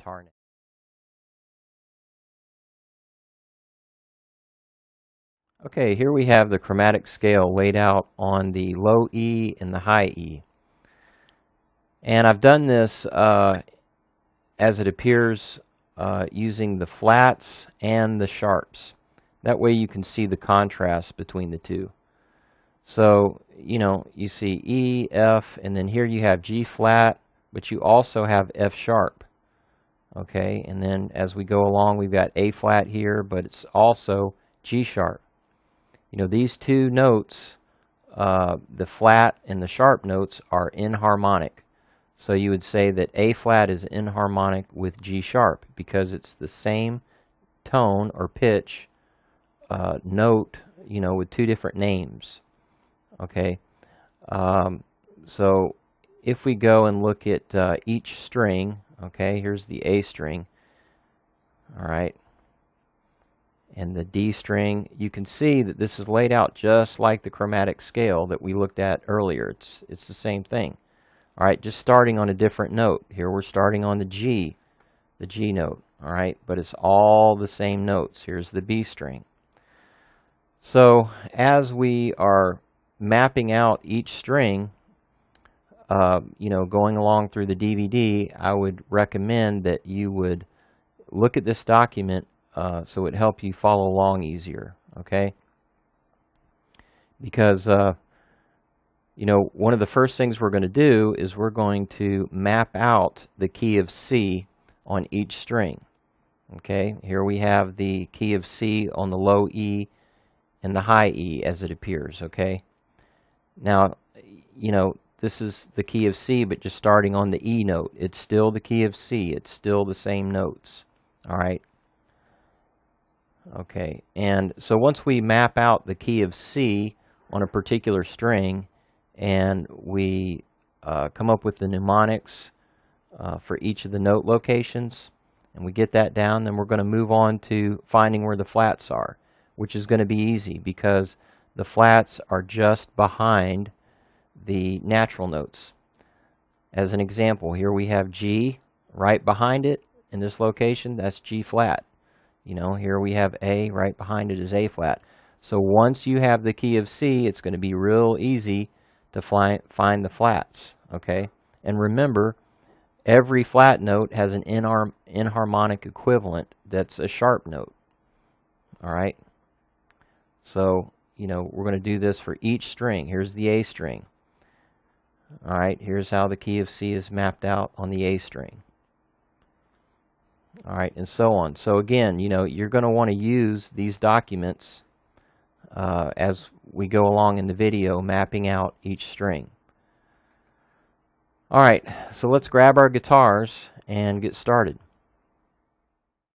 guitar now. Okay, here we have the chromatic scale laid out on the low E and the high E. And I've done this as it appears using the flats and the sharps. That way you can see the contrast between the two. So, you see E, F, and then here you have G flat, but you also have F sharp. Okay, and then as we go along, we've got A flat here, but it's also G sharp. These two notes, the flat and the sharp notes, are inharmonic. So you would say that A flat is inharmonic with G sharp because it's the same tone or pitch note, with two different names. Okay, so if we go and look at each string, okay, here's the A string, all right, and the D string, you can see that this is laid out just like the chromatic scale that we looked at earlier. It's the same thing. All right, just starting on a different note. Here we're starting on the G note, all right, but it's all the same notes. Here's the B string. So as we are mapping out each string, going along through the DVD, I would recommend that you would look at this document so it help you follow along easier, okay? Because, one of the first things we're going to do is we're going to map out the key of C on each string, okay? Here we have the key of C on the low E and the high E as it appears, okay? Now, this is the key of C, but just starting on the E note. It's still the key of C. It's still the same notes, all right? Okay, and so once we map out the key of C on a particular string and we come up with the mnemonics for each of the note locations, and we get that down, then we're going to move on to finding where the flats are, which is going to be easy because the flats are just behind the natural notes. As an example, here we have G right behind it in this location. That's G flat. Here we have A, right behind it is A flat. So once you have the key of C, it's going to be real easy to find the flats, okay? And remember, every flat note has an inharmonic equivalent that's a sharp note, all right? So, we're going to do this for each string. Here's the A string. All right, here's how the key of C is mapped out on the A string. All right, and so on. So again, you're going to want to use these documents as we go along in the video, mapping out each string. All right, so let's grab our guitars and get started.